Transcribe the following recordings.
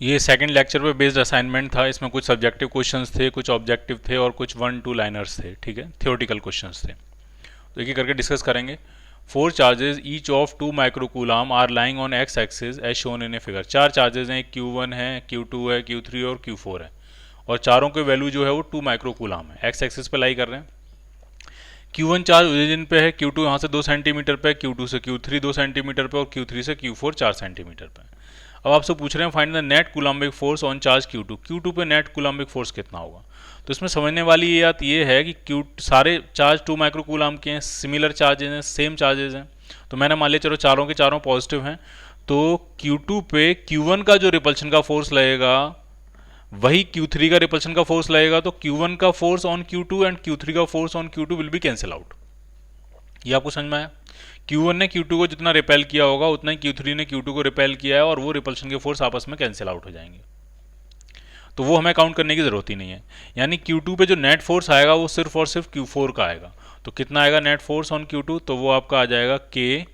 ये second lecture पे based assignment था। इसमें कुछ सब्जेक्टिव क्वेश्चंस थे, कुछ ऑब्जेक्टिव थे और कुछ 1-2 लाइनर्स थे। ठीक है, थियोरटिकल क्वेश्चंस थे। तो एक एक करके डिस्कस करेंगे। Four charges each of 2 microcoulomb are lying on x axis as shown in a figure. चार चार्जेस हैं, Q1 है, Q2 है, Q3 और Q4 है। और चारों के वैल्यू जो है वो 2 माइक्रोकूलाम है, एक्स एक्सिस पे लाई कर रहे हैं। Q1 चार्ज ओरिजिन पे है, Q2 यहाँ से 2 सेंटीमीटर पे, Q2 से Q3 2 सेंटीमीटर पे और Q3 से Q4 4 सेंटीमीटर पे। अब आपसे पूछ रहे हैं find the net Coulombic force on charge Q2। Q2 पे नेट कूलम्बिक फोर्स कितना होगा। तो इसमें समझने वाली ये बात ये है कि Q सारे चार्ज 2 माइक्रोकूलम के हैं, सिमिलर चार्जेज हैं, सेम चार्जेज हैं। तो मैंने मान लिया चलो चारों के चारों पॉजिटिव हैं, तो Q2 पे Q1 का जो रिपल्शन का फोर्स लगेगा वही Q3 का रिपल्शन का फोर्स लगेगा। तो Q1 का force on Q2 and Q3 का force on Q2 will be cancel out. ये आपको समझ में आया। Q1 ने Q2 को जितना रिपेल किया होगा उतना ही Q3 ने Q2 को रिपेल किया है और वो रिपल्शन के फोर्स आपस में कैंसिल आउट हो जाएंगे। तो वो हमें काउंट करने की ज़रूरत ही नहीं है। यानी Q2 पे जो नेट फोर्स आएगा वो सिर्फ और सिर्फ Q4 का आएगा। तो कितना आएगा नेट फोर्स ऑन Q2, तो वो आपका आ जाएगा K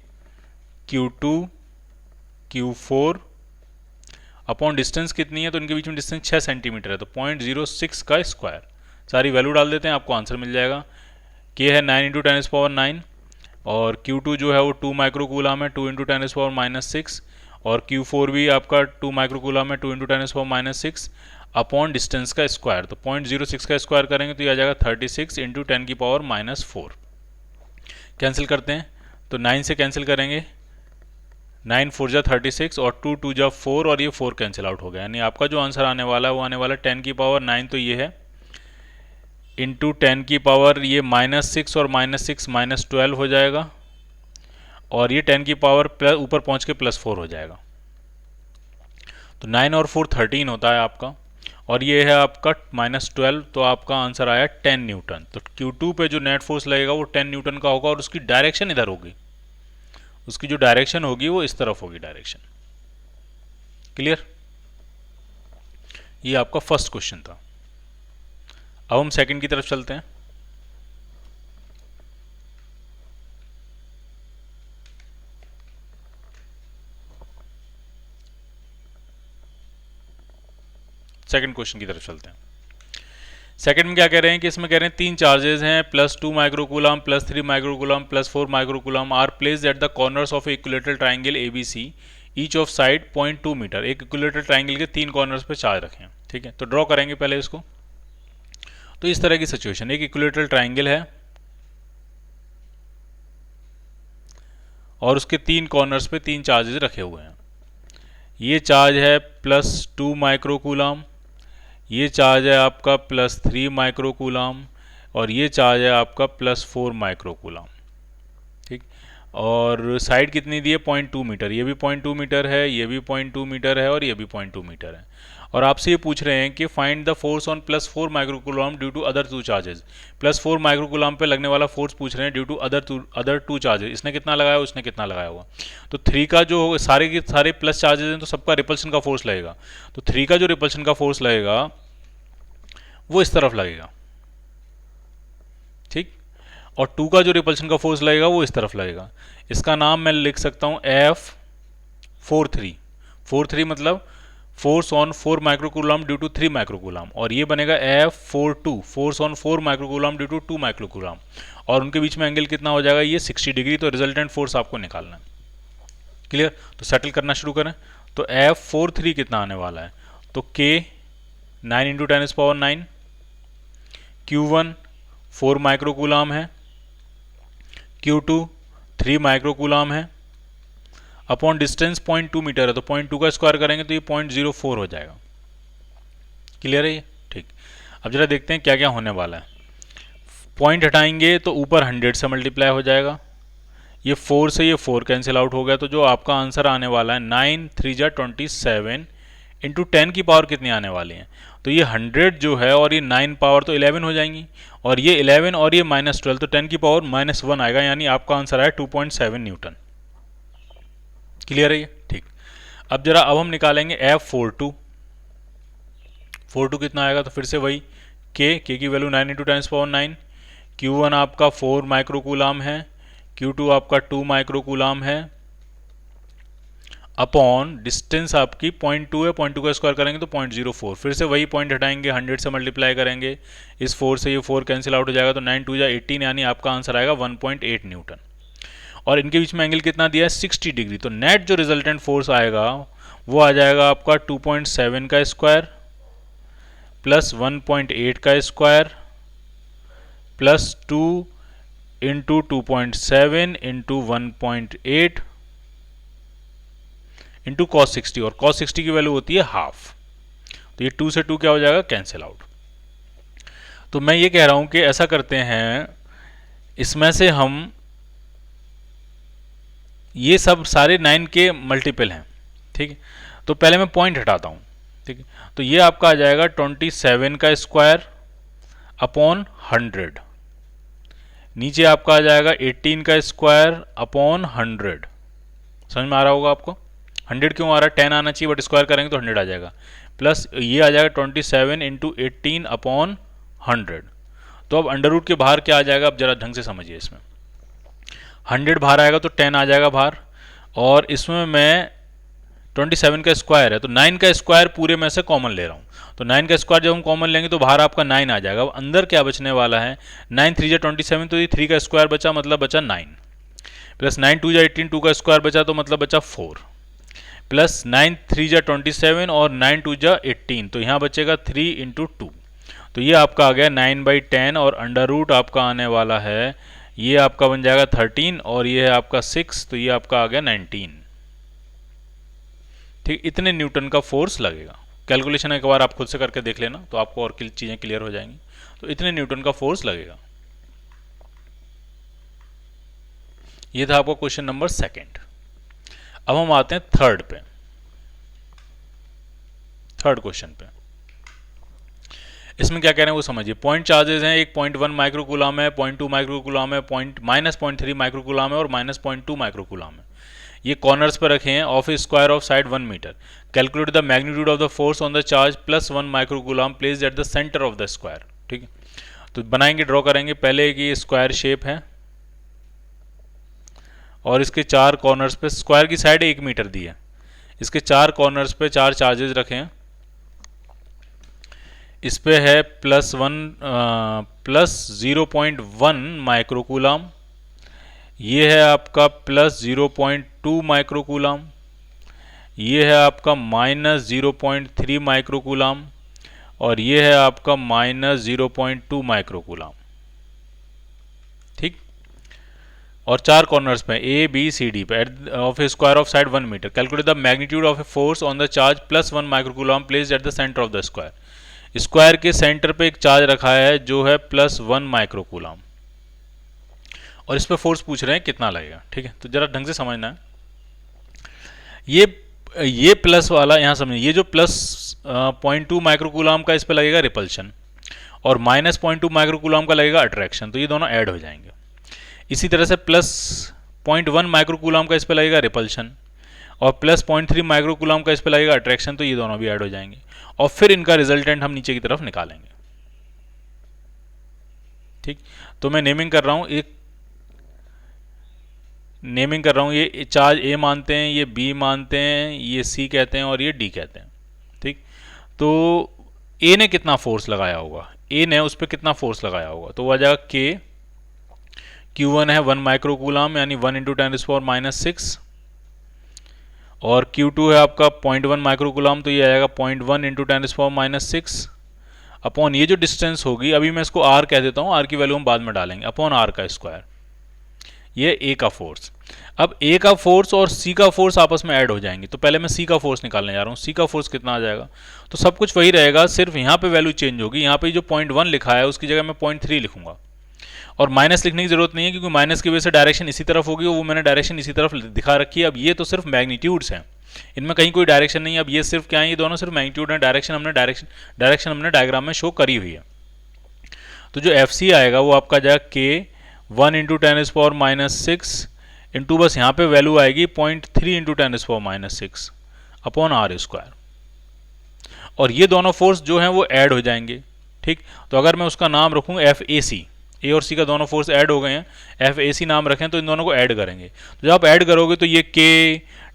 Q2 Q4 upon distance कितनी है, तो इनके बीच में डिस्टेंस 6 सेंटीमीटर है, तो 0.06 का स्क्वायर। सारी वैल्यू डाल देते हैं, आपको आंसर मिल जाएगा। K है 9 इंटू 10⁻⁹ और Q2 जो है वो 2 माइक्रोकूलम है, 2 इंटू 10⁻⁻6 और Q4 भी आपका 2 माइक्रोकूलम है, 2 इंटू 10⁻⁻6 अपॉन डिस्टेंस का स्क्वायर। तो 0.06 का स्क्वायर करेंगे तो ये आ जाएगा 36 इंटू 10⁻⁻4। कैंसिल करते हैं तो 9 से कैंसिल करेंगे, 9 4 जा 36 और 2 2 जा 4 और ये 4 कैंसिल आउट हो गया। यानी आपका जो आंसर आने वाला है वो आने वाला है 10⁻9, तो ये है इंटू 10⁻, ये -6 और -6 -12 हो जाएगा और ये 10 प्लस ऊपर पहुंच के +4 हो जाएगा। तो 9 और 4 13 होता है आपका और ये है आपका -12, तो आपका आंसर आया 10 न्यूटन। तो Q2 पे जो नेट फोर्स लगेगा वो 10 न्यूटन का होगा और उसकी डायरेक्शन इधर होगी, उसकी जो डायरेक्शन होगी वो इस तरफ होगी डायरेक्शन। क्लियर। ये आपका फर्स्ट क्वेश्चन था। अब हम सेकंड की तरफ चलते हैं। सेकंड क्वेश्चन की तरफ चलते हैं। सेकंड में क्या कह रहे हैं कि इसमें कह रहे हैं तीन चार्जेस हैं +2 microcoulomb, +3 microcoulomb, +4 microcoulomb are placed at the corners of equilateral triangle ABC each of side 0.2 metre. एक इक्विलेटरल ट्राइंगल के तीन कॉर्नर्स पे चार्ज रखें। ठीक है, तो ड्रॉ करेंगे पहले इसको। तो इस तरह की सिचुएशन, एक इक्विलेटरल ट्राइंगल है और उसके तीन कॉर्नर्स पे तीन चार्जेस रखे हुए हैं। ये चार्ज है +2 माइक्रोकूलम, ये चार्ज है आपका +3 माइक्रोकूलम और ये चार्ज है आपका +4 माइक्रोकूलम। ठीक, और साइड कितनी दी है 0.2 मीटर। ये भी 0.2 मीटर है, ये भी 0.2 मीटर है और ये भी 0.2 मीटर है। और आपसे ये पूछ रहे हैं कि find the force on +4 microcoulomb due to other two charges. +4 microcoulomb पे लगने वाला फोर्स पूछ रहे हैं due to other two charges. इसने कितना लगाया, उसने कितना लगाया हुआ। तो 3 का जो सारे के सारे प्लस चार्जेस हैं तो सबका रिपल्शन का फोर्स लगेगा। तो 3 का जो रिपल्शन का फोर्स लगेगा वो इस तरफ लगेगा। ठीक, और 2 का जो रिपल्शन का फोर्स लगेगा वो इस तरफ लगेगा। इसका नाम मैं लिख सकता हूं F43। 43 मतलब force on 4 microcoulomb due to 3 microcoulomb, और ये बनेगा F42 force on 4 microcoulomb due to 2 microcoulomb, और उनके बीच में एंगल कितना हो जाएगा, ये 60 डिग्री। तो रिजल्टेंट फोर्स आपको निकालना है। क्लियर। तो सेटल करना शुरू करें। तो F43 कितना आने वाला है, तो K 9 इंटू 10⁻⁹, Q1 4 माइक्रोकूलम है, Q2 3 माइक्रोकूलम है, अपॉन डिस्टेंस 0.2 मीटर है, तो 0.2 का स्क्वायर करेंगे तो ये 0.04 हो जाएगा। क्लियर है ये। ठीक, अब जरा देखते हैं क्या क्या होने वाला है। पॉइंट हटाएंगे तो ऊपर 100 से मल्टीप्लाई हो जाएगा, ये 4 से ये 4 कैंसिल आउट हो गया। तो जो आपका आंसर आने वाला है 9 3 जा 27 इंटू 10 की पावर कितनी आने वाली है, तो ये 100 जो है और ये 9 पावर तो 11 हो जाएंगी, और ये 11 और ये -12 तो 10 की पावर -1 आएगा। यानी आपका आंसर आया 2.7 न्यूटन। क्लियर है ये। ठीक, अब हम निकालेंगे F42। 42 कितना आएगा, तो फिर से वही K की वैल्यू 9 इंटू 10⁻⁹, Q1 आपका 4 माइक्रोकूलम है, Q2 आपका 2 माइक्रोकूलम है, अपॉन डिस्टेंस आपकी 0.2 है, 0.2 का स्क्वायर करेंगे तो 0.04, फिर से वही पॉइंट हटाएंगे, 100 से मल्टीप्लाई करेंगे, इस 4 से ये 4 कैंसिल आउट हो जाएगा, तो 9 2 18, यानी आपका आंसर आएगा 1.8 न्यूटन। और इनके बीच में एंगल कितना दिया है, 60 डिग्री। तो नेट जो रिजल्टेंट फोर्स आएगा वो आ जाएगा आपका 2.7 का स्क्वायर प्लस 1.8 का square plus 2 into 2.7 into 1.8 into cos 60, और cos 60 की वैल्यू होती है हाफ, तो ये 2 से 2 क्या हो जाएगा, कैंसिल आउट। तो मैं ये कह रहा हूं कि ऐसा करते हैं, इसमें से हम ये सब सारे 9 के मल्टीपल हैं, ठीक है। तो पहले मैं पॉइंट हटाता हूं, ठीक है। तो ये आपका आ जाएगा 27 का स्क्वायर अपॉन 100, नीचे आपका आ जाएगा 18 का स्क्वायर अपॉन 100। समझ में आ रहा होगा आपको, 100 क्यों आ रहा है, 10 आना चाहिए, बट स्क्वायर करेंगे तो 100 आ जाएगा, प्लस ये आ जाएगा 27 इंटू 18 अपॉन 100। तो अब अंडर रूट के बाहर क्या आ जाएगा, अब जरा ढंग से समझिए, इसमें 100 बाहर आएगा तो 10 आ जाएगा बाहर, और इसमें मैं 27 का स्क्वायर है तो 9 का स्क्वायर पूरे में से कॉमन ले रहा हूँ, तो 9 का स्क्वायर जब हम कॉमन लेंगे तो बाहर आपका 9 आ जाएगा। अब अंदर क्या बचने वाला है, 9 3 जा 27, तो ये 3 का स्क्वायर बचा, मतलब बचा 9, प्लस 9 2 जा 18, 2 का स्क्वायर बचा तो मतलब बचा 4, प्लस 9 3 जा 27 और 9 2 जा 18, तो यहाँ बचेगा 3 इंटू 2, तो ये आपका आ गया 9/10, और अंडर रूट आपका आने वाला है, ये आपका बन जाएगा 13 और ये है आपका 6, तो ये आपका आ गया 19, ठीक। इतने न्यूटन का फोर्स लगेगा। कैलकुलेशन एक बार आप खुद से करके देख लेना तो आपको और चीज़ें क्लियर हो जाएंगी। तो इतने न्यूटन का फोर्स लगेगा। ये था आपका क्वेश्चन नंबर 2। अब हम आते हैं थर्ड पे, थर्ड क्वेश्चन पे। इसमें क्या कह रहे हैं वो समझिए। पॉइंट चार्जेस हैं, एक 0.1 माइक्रोकूलम है, 0.2 माइक्रोकूलम है, -0.3 माइक्रोकूलम है और -0.2 माइक्रोकूलम है। ये कॉर्नर्स पर रखे हैं of a square of side 1 metre. Calculate the magnitude of the force on the charge +1 microcoulomb placed at the centre of the square, ठीक है। तो बनाएंगे, ड्रॉ करेंगे। पहले कि ये स्क्वायर शेप है और इसके 4 कॉर्नर्स पे, स्क्वायर की साइड 1 मीटर दी है, इसके 4 कॉर्नर्स पे 4 चार्जेस रखे हैं। इस पे है +0.1 माइक्रोकूलम, ये है आपका +0.2 माइक्रोकूलम, ये है आपका -0.3 माइक्रोकूलम और ये है आपका -0.2 माइक्रोकूलम, ठीक। और 4 कॉर्नर्स पे A B C D पे of a square of side 1 metre. Calculate the magnitude of a force on the charge +1 microcoulomb placed at the centre of the square. Square के centre पे एक charge रखा है जो है +1 microcoulomb, और इस पे फोर्स पूछ रहे हैं कितना लगेगा, ठीक है। तो जरा ढंग से समझना है। ये प्लस वाला यहाँ समझिए, ये जो +0.2 माइक्रोकूलम का इस पे लगेगा रिपल्शन और -0.2 माइक्रोकूलम का लगेगा अट्रैक्शन, तो ये दोनों ऐड हो जाएंगे। इसी तरह से +0.1 माइक्रोकूलम का इस पे लगेगा रिपल्शन और +0.3 माइक्रोकूलम का इस पे लगेगा अट्रैक्शन, तो ये दोनों भी ऐड हो जाएंगे और फिर इनका रिजल्टेंट हम नीचे की तरफ निकालेंगे, ठीक। तो मैं नेमिंग कर रहा हूँ, ये चार्ज A मानते हैं, ये B मानते हैं, ये C कहते हैं और ये D कहते हैं, ठीक। तो A ने कितना फोर्स लगाया होगा, A ने उस पर कितना फोर्स लगाया होगा, तो वो आ जाएगा K, Q1 है 1 माइक्रोकूलम यानी 1 × 10⁻⁶, और Q2 है आपका 0.1 माइक्रोकूलम, तो ये आएगा 0.1 × 10⁻⁶, अपॉन ये जो डिस्टेंस होगी, अभी मैं इसको R कह देता हूँ, R की वैल्यू हम बाद में डालेंगे, अपॉन R का स्क्वायर। ये A का फोर्स। अब A का फोर्स और C का फोर्स आपस में ऐड हो जाएंगे, तो पहले मैं C का फोर्स निकालने जा रहा हूँ। C का फोर्स कितना आ जाएगा, तो सब कुछ वही रहेगा, सिर्फ यहाँ पे वैल्यू चेंज होगी। यहाँ पे जो 0.1 लिखा है उसकी जगह मैं 0.3 लिखूंगा, और माइनस लिखने की जरूरत नहीं है क्योंकि माइनस की वजह से डायरेक्शन इसी तरफ होगी, वो मैंने डायरेक्शन इसी तरफ दिखा रखी है। अब ये तो सिर्फ मैग्नीट्यूड्स हैं, इनमें कहीं कोई डायरेक्शन नहीं है। अब ये सिर्फ क्या है, ये दोनों सिर्फ मैग्नीट्यूड हैं, डायरेक्शन हमने डायग्राम में शो करी हुई है। तो जो FC आएगा वो आपका जाएगा K 1 × 10⁻⁶ इंटू, बस यहाँ पे वैल्यू आएगी 0.3 × 10⁻⁶ अपॉन R², और ये दोनों फोर्स जो हैं वो ऐड हो जाएंगे, ठीक। तो अगर मैं उसका नाम रखूँ FAC, A और C का दोनों फोर्स ऐड हो गए हैं, FAC नाम रखें तो इन दोनों को ऐड करेंगे। तो जब आप ऐड करोगे तो ये K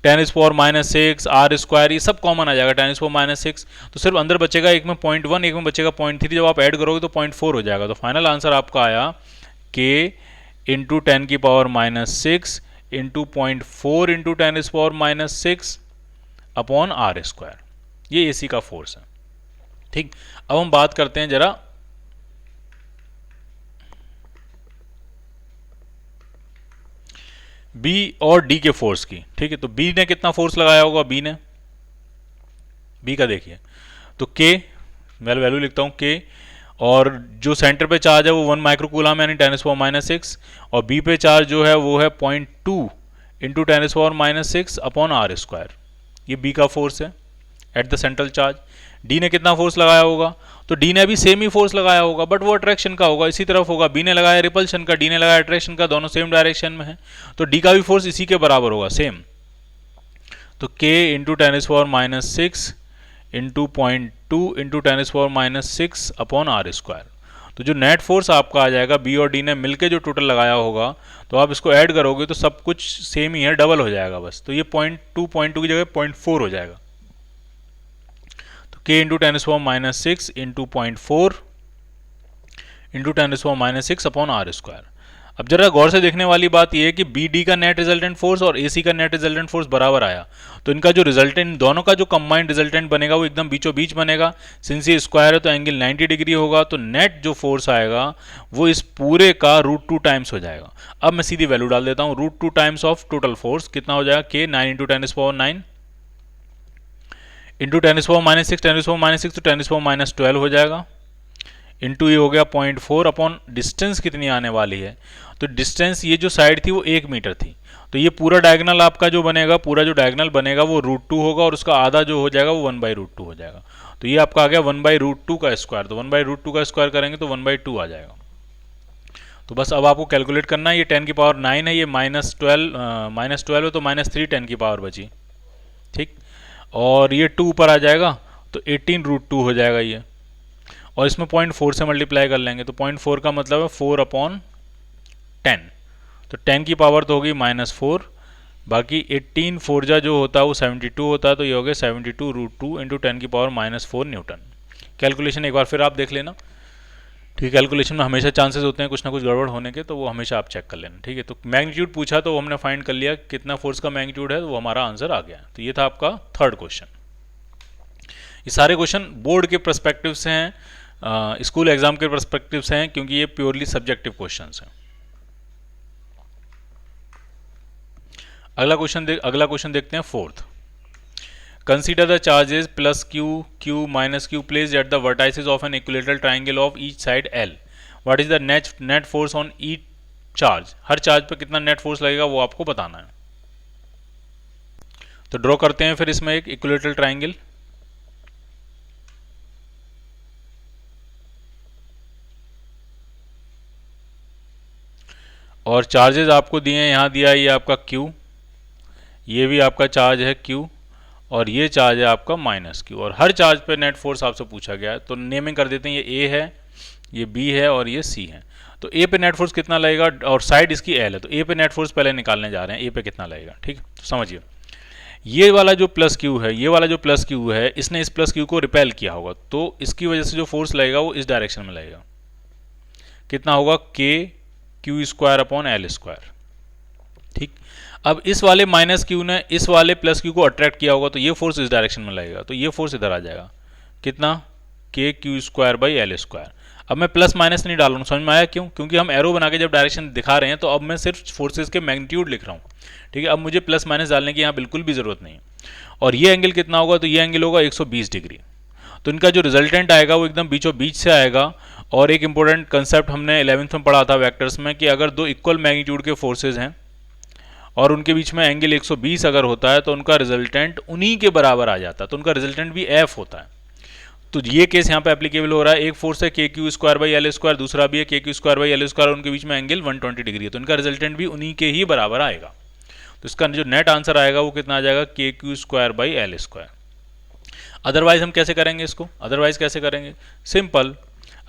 10⁻⁻⁶ आर स्क्वायर, ये सब कॉमन आ जाएगा 10⁻⁻⁶, तो सिर्फ अंदर बचेगा एक में 0.1, एक में बचेगा 0.3, जब आप ऐड करोगे तो 0.4 हो जाएगा। तो फाइनल आंसर आपका आया k into 10⁻⁻⁶ into 0.4 into 10⁻⁻⁶ upon r square. ये AC का फोर्स है। ठीक, अब हम बात करते हैं जरा B और D के फोर्स की। ठीक है, तो B ने कितना फोर्स लगाया होगा, B का देखिए, तो K, मैं वैल्यू लिखता हूं K, और जो सेंटर पे चार्ज है वो 1 माइक्रोकूलम यानी 10⁻⁻⁶, और B पे चार्ज जो है वो है 0.2 इंटू 10⁻⁻⁶ अपॉन आर स्क्वायर। ये B का फोर्स है at the central charge. D ने कितना फोर्स लगाया होगा, तो D ने भी सेम ही फोर्स लगाया होगा, बट वो अट्रैक्शन का होगा, इसी तरफ होगा। B ने लगाया रिपल्शन का, D ने लगाया अट्रैक्शन का, दोनों सेम डायरेक्शन में है, तो D का भी फोर्स इसी के बराबर होगा, सेम। तो K into 10⁻⁻⁶ into 0.2 into 10⁻⁻⁶ upon r square. तो जो नेट फोर्स आपका आ जाएगा B और D ने मिलके जो टोटल लगाया होगा, तो आप इसको ऐड करोगे तो सब कुछ सेम ही है, डबल हो जाएगा बस। तो ये 0.2 की जगह 0.4 हो जाएगा। तो K into 10⁻⁻⁶ into 0.4 into 10⁻⁻⁶ upon r square. अब जरा गौर से देखने वाली बात यह है कि BD का नेट रिजल्टेंट फोर्स और AC का नेट रिजल्टेंट फोर्स बराबर आया, तो इनका जो रिजल्टेंट, दोनों का जो कंबाइंड रिजल्टेंट बनेगा वो एकदम बीचों बीच बनेगा। सिंस ये स्क्वायर है तो एंगल 90 डिग्री होगा, तो नेट जो फोर्स आएगा वो इस पूरे का √2 टाइम्स हो जाएगा। अब मैं सीधी वैल्यू डाल देता हूँ, √2 टाइम्स ऑफ टोटल फोर्स कितना हो जाएगा, K 9 इंटू 10⁻⁹ इंटू 10⁻⁻⁶, 10⁻⁻⁶ तो 10⁻⁻12 हो जाएगा, इंटू ये हो गया 0.4 अपॉन डिस्टेंस कितनी आने वाली है, तो डिस्टेंस ये जो साइड थी वो 1 मीटर थी, तो ये पूरा डायगोनल आपका जो बनेगा, पूरा जो डायगोनल बनेगा वो √2 होगा, और उसका आधा जो हो जाएगा वो 1/√2 हो जाएगा। तो ये आपका आ गया 1/√2 का स्क्वायर, तो 1/√2 का स्क्वायर करेंगे तो 1/2 आ जाएगा। तो बस अब आपको कैलकुलेट करना है, ये 10⁻9 है, ये -12 है तो -3 10⁻ बची। ठीक, और ये 2 ऊपर आ जाएगा तो 18√2 हो जाएगा ये, और इसमें 0.4 से मल्टीप्लाई कर लेंगे, तो 0.4 का मतलब है 4/10, तो 10 की पावर तो होगी -4, बाकी 18 4 जो होता है वो 72 होता है, तो ये हो गया 72√2 इंटू 10⁻⁻4 न्यूटन। कैलकुलेशन एक बार फिर आप देख लेना। ठीक, कैलकुलेशन में हमेशा चांसेस होते हैं कुछ ना कुछ गड़बड़ होने के, तो वो हमेशा आप चेक कर लेना। ठीक है, तो मैग्नीट्यूड पूछा तो हमने फाइंड कर लिया कितना फोर्स का मैग्नीट्यूड है, तो वो हमारा आंसर आ गया। तो ये था आपका थर्ड क्वेश्चन। ये सारे क्वेश्चन बोर्ड के पर्सपेक्टिव से हैं, स्कूल एग्जाम के पर्सपेक्टिव से हैं, क्योंकि ये प्योरली सब्जेक्टिव क्वेश्चंस हैं। अगला क्वेश्चन देखते हैं, fourth. Consider the charges +q, q, -q placed at the vertices of an equilateral triangle of each side L। What is the net force on each charge. Her charge पर कितना net force लगेगा वो आपको बताना है। तो draw करते हैं फिर इसमें एक इक्विलेटरल ट्राइंगल। और चार्जेस आपको दिए हैं, यहाँ दिया है ये आपका Q, ये भी आपका चार्ज है Q, और ये चार्ज है आपका -Q, और हर चार्ज पे नेट फोर्स आपसे पूछा गया है। तो नेमिंग कर देते हैं, ये A है, ये B है और ये C है। तो A पे नेट फोर्स कितना लगेगा, और साइड इसकी L है, तो A पे नेट फोर्स पहले निकालने जा रहे हैं, A पे कितना लगेगा। ठीक, तो समझिए, ये वाला जो +Q है, ये वाला जो +Q है, इसने इस +Q को रिपेल किया होगा, तो इसकी वजह से जो फोर्स लगेगा वो इस डायरेक्शन में लगेगा। कितना होगा, KQ² अपॉन L²। ठीक, अब इस वाले -Q ने इस वाले +Q को अट्रैक्ट किया होगा, तो ये फोर्स इस डायरेक्शन में लगेगा, तो ये फोर्स इधर आ जाएगा। कितना, KQ²/L²। अब मैं प्लस माइनस नहीं डाल रहा हूँ, समझ में आया क्यों? क्योंकि हम एरो बना के जब डायरेक्शन दिखा रहे हैं तो अब मैं सिर्फ फोर्सेस के मैग्नीट्यूड लिख रहा हूँ। ठीक है, अब मुझे प्लस माइनस डालने की यहाँ बिल्कुल भी ज़रूरत नहीं है। और ये एंगल कितना होगा, तो ये एंगल होगा 120 डिग्री। तो इनका जो रिजल्टेंट आएगा वो एकदम बीचों बीच से आएगा। और एक इंपॉर्टेंट कंसेप्ट हमने 11th में पढ़ा था वेक्टर्स में कि अगर दो इक्वल मैग्नीट्यूड के फोर्सेज हैं और उनके बीच में एंगल 120 अगर होता है तो उनका रिजल्टेंट उन्हीं के बराबर आ जाता है, तो उनका रिजल्टेंट भी एफ होता है। तो ये केस यहाँ पे एप्लीकेबल हो रहा है। एक फोर्स है KQ²/L², दूसरा भी है KQ²/L², और उनके बीच में एंगल 120 डिग्री है, तो इनका रिजल्टेंट भी उन्हीं के ही बराबर आएगा। तो इसका जो नेट आंसर आएगा वो कितना आ जाएगा, KQ²/L²। अदरवाइज हम कैसे करेंगे इसको, अदरवाइज कैसे करेंगे, सिंपल,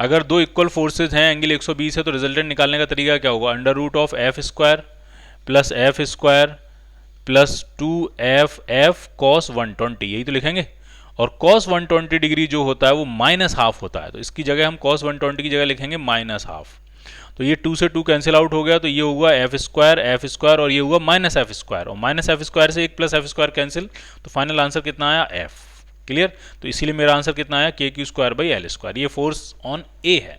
अगर दो इक्वल फोर्सेज हैं, एंगल 120 है, तो रिजल्टेंट निकालने का तरीका क्या होगा, √(f² + f² plus 2f cos 120, यही तो लिखेंगे। और cos 120 डिग्री जो होता है वो माइनस हाफ होता है, तो इसकी जगह हम cos 120 की जगह लिखेंगे माइनस हाफ। तो ये 2 से 2 कैंसिल आउट हो गया, तो ये हुआ एफ स्क्वायर और ये हुआ माइनस एफ स्क्वायर, और माइनस एफ स्क्वायर से एक प्लस एफ स्क्वायर कैंसिल, तो फाइनल आंसर कितना आया एफ। क्लियर? तो इसीलिए मेरा आंसर कितना आया के Q square by L square. ये फोर्स ऑन ए है।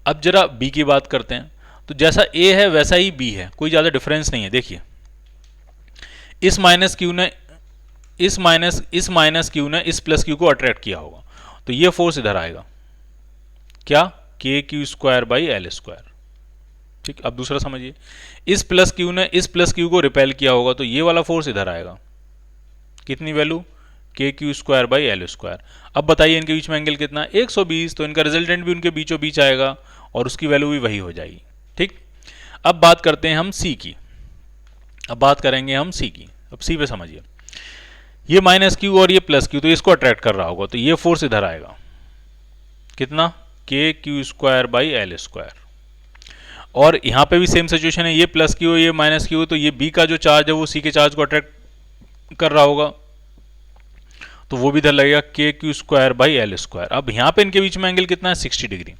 अब जरा बी की बात करते हैं। तो जैसा ए है वैसा ही बी है, कोई ज़्यादा डिफरेंस नहीं है। देखिए इस माइनस क्यू ने इस माइनस क्यू ने इस प्लस क्यू को अट्रैक्ट किया होगा, तो ये फोर्स इधर आएगा, क्या? के Q square by L square. ठीक, अब दूसरा समझिए, इस प्लस क्यू ने इस प्लस क्यू को रिपेल किया होगा, तो ये वाला फोर्स इधर आएगा, कितनी वैल्यू? के Q square by L square. अब बताइए इनके बीच में एंगल कितना? 120, तो इनका रिजल्टेंट भी उनके बीचों बीच आएगा और उसकी वैल्यू भी वही हो जाएगी। ठीक, अब बात करते हैं हम सी की। अब सी पे समझिए, ये माइनस क्यू और ये प्लस क्यू, तो इसको अट्रैक्ट कर रहा होगा, तो ये फोर्स इधर आएगा, कितना? के Q square by L square. और यहां पे भी सेम सिचुएशन है, ये प्लस क्यू ये माइनस क्यू, तो ये बी का जो चार्ज है वो सी के चार्ज को अट्रैक्ट कर रहा होगा, तो वो भी इधर लगेगा के Q square by L square. अब यहां पे इनके बीच में एंगल कितना है? 60 डिग्री।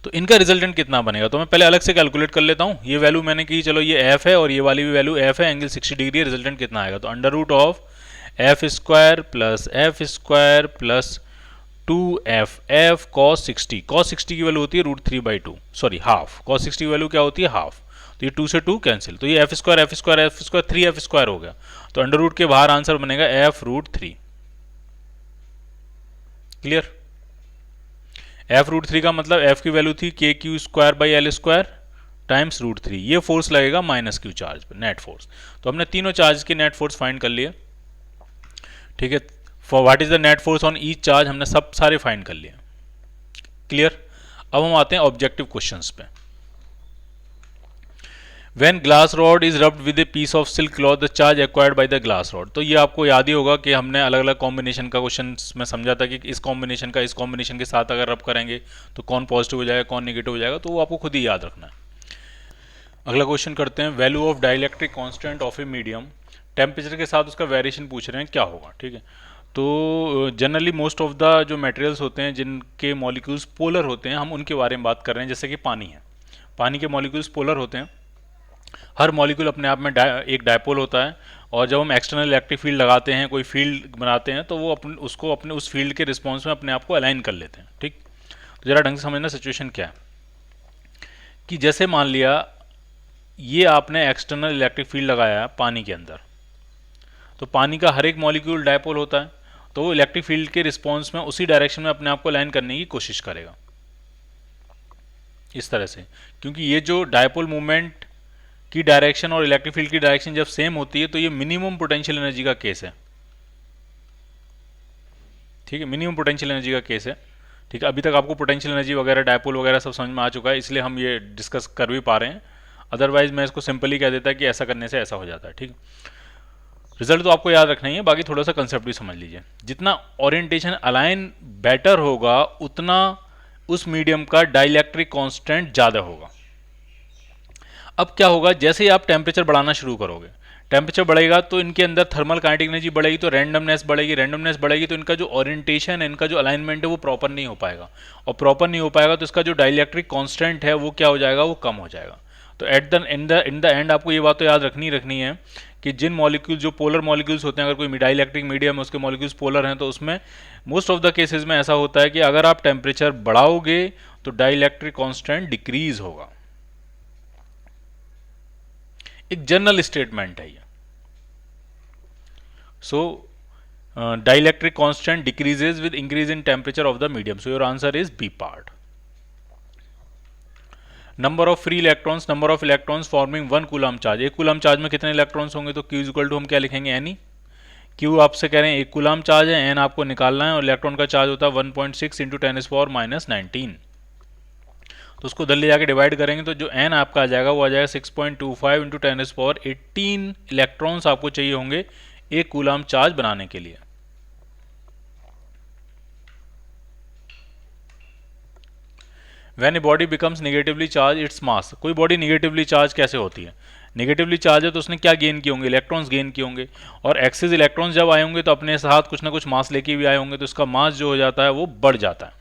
तो इनका रिजल्टेंट कितना बनेगा? तो मैं पहले अलग से कैलकुलेट कर लेता हूं। ये वैल्यू मैंने की, चलो ये एफ है और ये वाली भी वैल्यू एफ है, एंगल 60 डिग्री है, रिजल्टेंट कितना आएगा? तो under root of F square plus 2f cos 60 की वैल्यू होती है √3/2, सॉरी हाफ। cos 60 की वैल्यू क्या होती है? हाफ। तो ये 2 से 2 कैंसिल, तो ये एफ स्क्वायर 3f स्क्वायर हो गया, तो अंडर रूट के बाहर आंसर बनेगा f√3। क्लियर? f√3 का मतलब f की वैल्यू थी के Q square by L square times √3, ये फोर्स लगेगा माइनस क्यू चार्ज पे, नेट फोर्स। तो हमने तीनों चार्ज के नेट फोर्स फाइंड कर लिए। ठीक है, for what is the net force on each charge हमने सब सारे फाइंड कर लिए। क्लियर? अब हम आते हैं ऑब्जेक्टिव क्वेश्चंस पे। When glass rod is rubbed with a piece of silk cloth, the charge acquired by the glass rod। तो ये आपको याद ही होगा कि हमने अलग अलग कॉम्बिनेशन का क्वेश्चन में समझा था कि इस कॉम्बिनेशन के साथ अगर रब करेंगे तो कौन पॉजिटिव हो जाएगा, कौन नेगेटिव हो जाएगा, तो वो आपको खुद ही याद रखना है। अगला क्वेश्चन करते हैं, value of dielectric constant of a medium. Temperature के साथ उसका वेरिएशन पूछ रहे हैं, क्या होगा? ठीक है, तो जनरली मोस्ट ऑफ द जो मटेरियल्स होते हैं जिनके मॉलिक्यूल्स पोलर होते हैं, हम उनके बारे में बात कर रहे हैं। जैसे कि पानी है, पानी के मॉलिक्यूल्स पोलर होते हैं, हर मॉलिक्यूल अपने आप में एक डायपोल होता है, और जब हम एक्सटर्नल इलेक्ट्रिक फील्ड लगाते हैं, कोई फील्ड बनाते हैं, तो वो उसको अपने उस फील्ड के रिस्पॉन्स में अपने आप को अलाइन कर लेते हैं। ठीक, तो जरा ढंग से समझना सिचुएशन क्या है कि जैसे मान लिया ये आपने एक्सटर्नल इलेक्ट्रिक फील्ड लगाया है पानी के अंदर, तो पानी का हर एक मॉलिक्यूल डायपोल होता है, तो वो इलेक्ट्रिक फील्ड के रिस्पॉन्स में उसी डायरेक्शन में अपने आप को अलाइन करने की कोशिश करेगा, इस तरह से। क्योंकि ये जो डायपोल मूवमेंट की डायरेक्शन और इलेक्ट्रिक फील्ड की डायरेक्शन जब सेम होती है, तो ये मिनिमम पोटेंशियल एनर्जी का केस है। ठीक है, मिनिमम पोटेंशियल एनर्जी का केस है। ठीक है, अभी तक आपको पोटेंशियल एनर्जी वगैरह डायपोल वगैरह सब समझ में आ चुका है, इसलिए हम ये डिस्कस कर भी पा रहे हैं। अदरवाइज मैं इसको सिंपली कह देता कि ऐसा करने से ऐसा हो जाता है। ठीक, रिजल्ट तो आपको याद रखना ही है, बाकी थोड़ा सा कंसेप्ट भी समझ लीजिए। जितना ओरिएंटेशन अलाइन बेटर होगा, उतना उस मीडियम का डाइलेक्ट्रिक कांस्टेंट ज़्यादा होगा। अब क्या होगा, जैसे ही आप टेम्परेचर बढ़ाना शुरू करोगे, टेम्परेचर बढ़ेगा तो इनके अंदर थर्मल काइनेटिक एनर्जी बढ़ेगी, तो रैंडमनेस बढ़ेगी, तो इनका जो ओरिएंटेशन है, इनका जो अलाइनमेंट है वो प्रॉपर नहीं हो पाएगा, और प्रॉपर नहीं हो पाएगा तो इसका जो डाइलेक्ट्रिक कांस्टेंट है वो क्या हो जाएगा? वो कम हो जाएगा। तो at the in the end आपको ये बात तो याद रखनी है कि जिन मॉलिक्यूल जो पोलर मॉलिक्यूल्स होते हैं, अगर कोई डाइलेक्ट्रिक मीडियम है उसके मॉलिक्यूल्स पोलर हैं, तो उसमें मोस्ट ऑफ द केसेस में ऐसा होता है कि अगर आप टेम्परेचर बढ़ाओगे तो डाइलेक्ट्रिक कांस्टेंट डिक्रीज होगा। एक जनरल स्टेटमेंट है ये। So dielectric constant decreases with increase in temperature of the medium. So your answer is B part. Number of free electrons, number of electrons forming 1 coulomb charge. एक coulomb charge में कितने electrons होंगे? तो Q equal to हम क्या लिखेंगे? N. Q आपसे कह रहे हैं 1 कूलम चार्ज है, एन आपको निकालना है, और इलेक्ट्रॉन का चार्ज होता है 1.6 इंटू 10⁻⁻19। तो उसको उधर ले जाके डिवाइड करेंगे तो जो एन आपका आ जाएगा वो आ जाएगा 6.25 इंटू 10⁻18 इलेक्ट्रॉन्स आपको चाहिए होंगे 1 कूलम चार्ज बनाने के लिए। When a body becomes negatively charged, its mass। कोई बॉडी निगेटिवली चार्ज कैसे होती है? नेगेटिवली चार्ज है तो उसने क्या गेन किए होंगे, इलेक्ट्रॉन्स गेन किए होंगे, और एक्सेस इलेक्ट्रॉन्स जब आए होंगे तो अपने साथ कुछ ना कुछ मास लेके भी आए होंगे, तो इसका मास जो हो जाता है वो बढ़ जाता है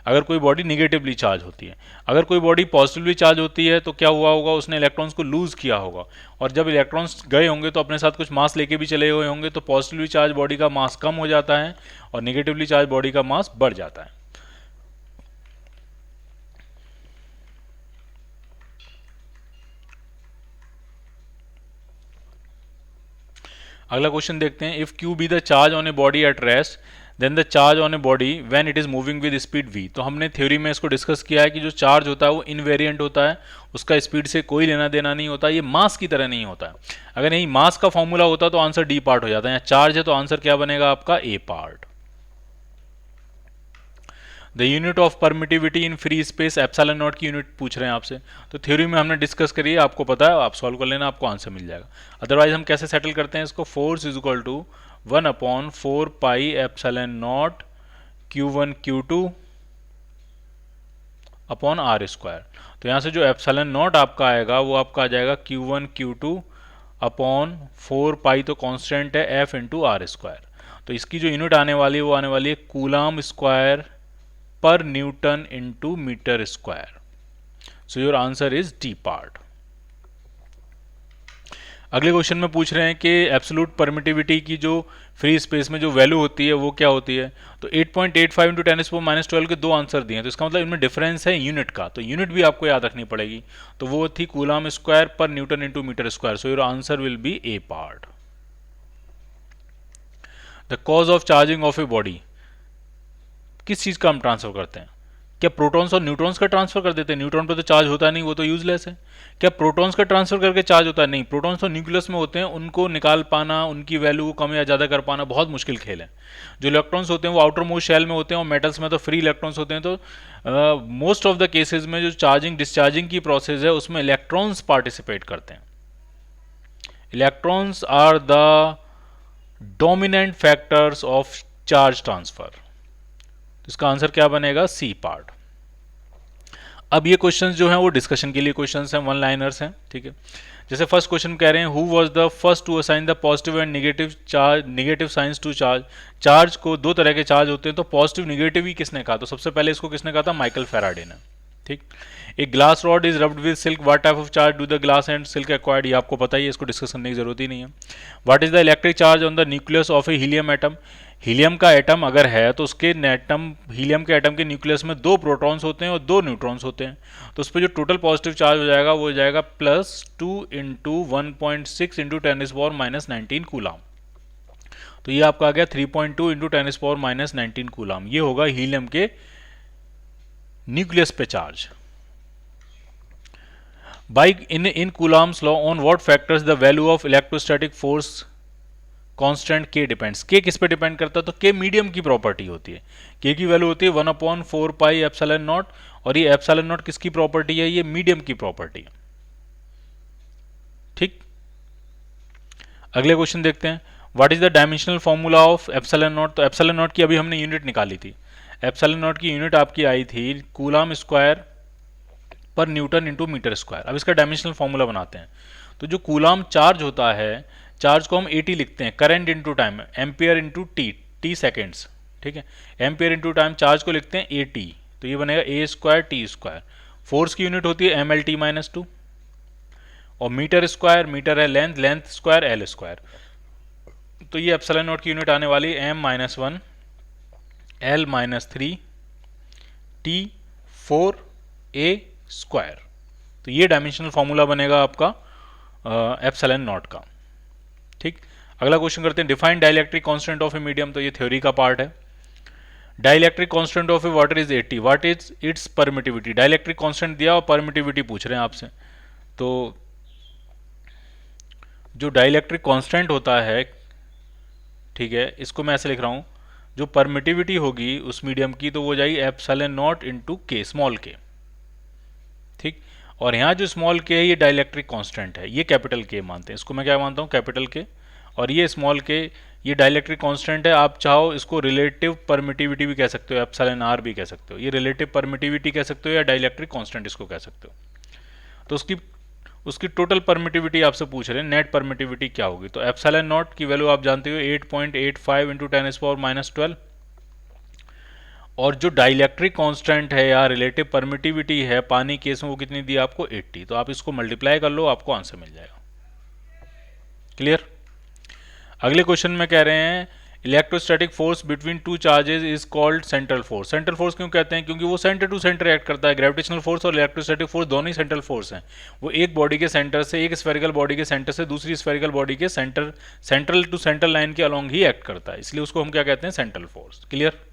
अगर कोई बॉडी निगेटिवली चार्ज होती है। अगर कोई बॉडी पॉजिटिवली चार्ज होती है तो क्या हुआ होगा, उसने इलेक्ट्रॉन्स को लूज किया होगा, और जब इलेक्ट्रॉन्स गए होंगे तो अपने साथ कुछ मास लेके भी चले हुए होंगे, तो पॉजिटिवली चार्ज बॉडी का मास कम हो जाता है और निगेटिवली चार्ज बॉडी का मास बढ़ जाता है। अगला क्वेश्चन देखते हैं, if q be the charge on a body at rest then the charge on a body when it is moving with speed v। तो हमने थ्योरी में इसको डिस्कस किया है कि जो चार्ज होता है वो इनवेरिएंट होता है, उसका स्पीड से कोई लेना देना नहीं होता, ये मास की तरह नहीं होता है। अगर यही मास का फॉर्मूला होता तो आंसर डी पार्ट हो जाता है, यहाँ चार्ज है तो आंसर क्या बनेगा आपका, A part. The unit of permittivity in free space epsilon naught की यूनिट पूछ रहे हैं आपसे, तो थ्योरी में हमने डिस्कस करी है, आपको पता है, आप सॉल्व कर लेना, आपको आंसर मिल जाएगा। अदरवाइज हम कैसे सेटल करते हैं इसको, force is equal to 1/4 pi epsilon naught Q1 Q2 upon r square. तो यहाँ से जो एप्सिलॉन नॉट आपका आएगा वो आपका आ जाएगा Q1 Q2 अपॉन 4 पाई, तो कांस्टेंट है F इंटू आर स्क्वायर। तो इसकी जो यूनिट आने वाली है वो आने वाली है कूलाम स्क्वायर पर newton into metre square. So your answer is D part. अगले क्वेश्चन में पूछ रहे हैं कि एब्सोल्यूट परमिटिविटी की जो फ्री स्पेस में जो वैल्यू होती है वो क्या होती है, तो 8.85 इंटू 10⁻12 के दो आंसर दिए हैं, तो इसका मतलब इनमें डिफरेंस है यूनिट का, तो यूनिट भी आपको याद रखनी पड़ेगी, तो वो थी कूलाम स्क्वायर पर newton into metre square. So your answer will be A part. The cause of charging of a body, किस चीज का हम ट्रांसफर करते हैं, क्या प्रोटॉन्स और न्यूट्रॉन्स का ट्रांसफर कर देते हैं, न्यूट्रॉन पे तो चार्ज होता नहीं, वो तो यूजलेस है। क्या प्रोटॉन्स का ट्रांसफर करके चार्ज होता है, नहीं, प्रोटॉन्स तो न्यूक्लियस में होते हैं, उनको निकाल पाना, उनकी वैल्यू को कम या ज़्यादा कर पाना बहुत मुश्किल खेल है। जो इलेक्ट्रॉन्स होते हैं वो आउटर मोस्ट शेल में होते हैं, और मेटल्स में तो फ्री इलेक्ट्रॉन्स होते हैं, तो मोस्ट ऑफ द केसेज में जो चार्जिंग डिस्चार्जिंग की प्रोसेस है उसमें इलेक्ट्रॉन्स पार्टिसिपेट करते हैं। Electrons are the dominant factors of charge transfer. इसका आंसर क्या बनेगा, सी पार्ट। अब ये क्वेश्चंस जो हैं वो डिस्कशन के लिए क्वेश्चंस हैं, वन लाइनर्स हैं, ठीक है। जैसे फर्स्ट क्वेश्चन कह रहे हैं, who was the first to assign the positive and negative signs to charge. Charge को दो तरह के चार्ज होते हैं, तो पॉजिटिव नेगेटिव ही किसने कहा, तो सबसे पहले इसको किसने कहा था, माइकल फैराडे ने, ठीक। एक glass rod is rubbed with silk, what type of charge do the glass and silk acquired, ये आपको पता ही है, इसको डिस्कस करने की जरूरत ही नहीं है। What is the electric charge on the nucleus of A helium atom. Helium का एटम अगर है तो उसके हीलियम के एटम के न्यूक्लियस में 2 प्रोटॉन्स होते हैं और 2 न्यूट्रॉन्स होते हैं, तो उस पर जो टोटल पॉजिटिव चार्ज हो जाएगा वो हो जाएगा +2 इंटू 1.6 इंटू 10⁻⁻19 कूलाम। तो ये आपका आ गया 3.2 इंटू 10⁻⁻19 कूलाम, ये होगा हीलियम के न्यूक्लियस पे charge. By in coulombs law on what factors the value of electrostatic force constant के डिपेंड्स। के किस पे डिपेंड करता है, तो के मीडियम की प्रॉपर्टी होती है, के की वैल्यू होती है 1/4 पाई एप्सिलॉन नॉट, और ये एप्सिलॉन नॉट किसकी प्रॉपर्टी है, ये मीडियम की प्रॉपर्टी है, ठीक। अगले क्वेश्चन देखते हैं, what is the dimensional formula of epsilon not. तो एप्सिलॉन नॉट की अभी हमने यूनिट निकाली थी, एप्सिलॉन नॉट की यूनिट आपकी आई थी कूलाम स्क्वायर पर न्यूटन इंटू मीटर स्क्वायर। अब इसका डायमेंशनल फॉर्मूला बनाते हैं, तो जो कूलाम चार्ज होता है, चार्ज को हम AT लिखते हैं, current into time, ampere into T seconds, ठीक है। एम्पियर इंटू टाइम चार्ज को लिखते हैं AT, तो ये बनेगा A² T²। फोर्स की यूनिट होती है MLT-2, और मीटर स्क्वायर, मीटर है लेंथ, लेंथ स्क्वायर L²। तो ये एप्सिलॉन नॉट की यूनिट आने वाली M-1 L-3 T4A²। तो ये डायमेंशनल फॉर्मूला बनेगा आपका एप्सिलॉन नॉट का, ठीक। अगला क्वेश्चन करते हैं, define dielectric constant of a medium. तो ये थ्योरी का पार्ट है। Dielectric constant of A water is 80, what is it's permittivity. Dielectric constant दिया और परमिटिविटी पूछ रहे हैं आपसे, तो जो डाइलेक्ट्रिक कांस्टेंट होता है, ठीक है, इसको मैं ऐसे लिख रहा हूं, जो परमिटिविटी होगी उस मीडियम की तो वो जाएगी एप्सिलॉन नॉट इंटू के, स्मॉल के, ठीक। और यहाँ जो स्मॉल के है ये डाइलेक्ट्रिक कांस्टेंट है, ये कैपिटल के मानते हैं, इसको मैं क्या मानता हूँ, कैपिटल के, और ये स्मॉल के, ये डाइलेक्ट्रिक कांस्टेंट है। आप चाहो इसको रिलेटिव परमिटिविटी भी कह सकते हो, एप्सिलॉन आर भी कह सकते हो, ये रिलेटिव परमिटिविटी कह सकते हो या डाइलेक्ट्रिक कांस्टेंट इसको कह सकते हो। तो उसकी उसकी टोटल परमिटिविटी आपसे पूछ रहे हैं, नेट परमिटिविटी क्या होगी। तो एप्सिलॉन नॉट की वैल्यू आप जानते हो 8.85 इंटू 10⁻⁻12, और जो डाइलेक्ट्रिक कांस्टेंट है या रिलेटिव परमिटिविटी है पानी केस में वो कितनी दी आपको 80। तो आप इसको मल्टीप्लाई कर लो, आपको आंसर मिल जाएगा। क्लियर। अगले क्वेश्चन में कह रहे हैं electrostatic force between two charges is called central force. Central force क्यों कहते हैं? क्योंकि वो सेंटर टू सेंटर एक्ट करता है। ग्रेविटेशनल फोर्स और इलेक्ट्रोस्टैटिक फोर्स दोनों ही सेंट्रल फोर्स हैं। वो एक बॉडी के सेंटर से, एक स्फेरिकल बॉडी के सेंटर से दूसरी स्फेरिकल बॉडी के centre, central to central line के अलोंग ही एक्ट करता है, इसलिए उसको हम क्या कहते हैं? Central force. क्लियर।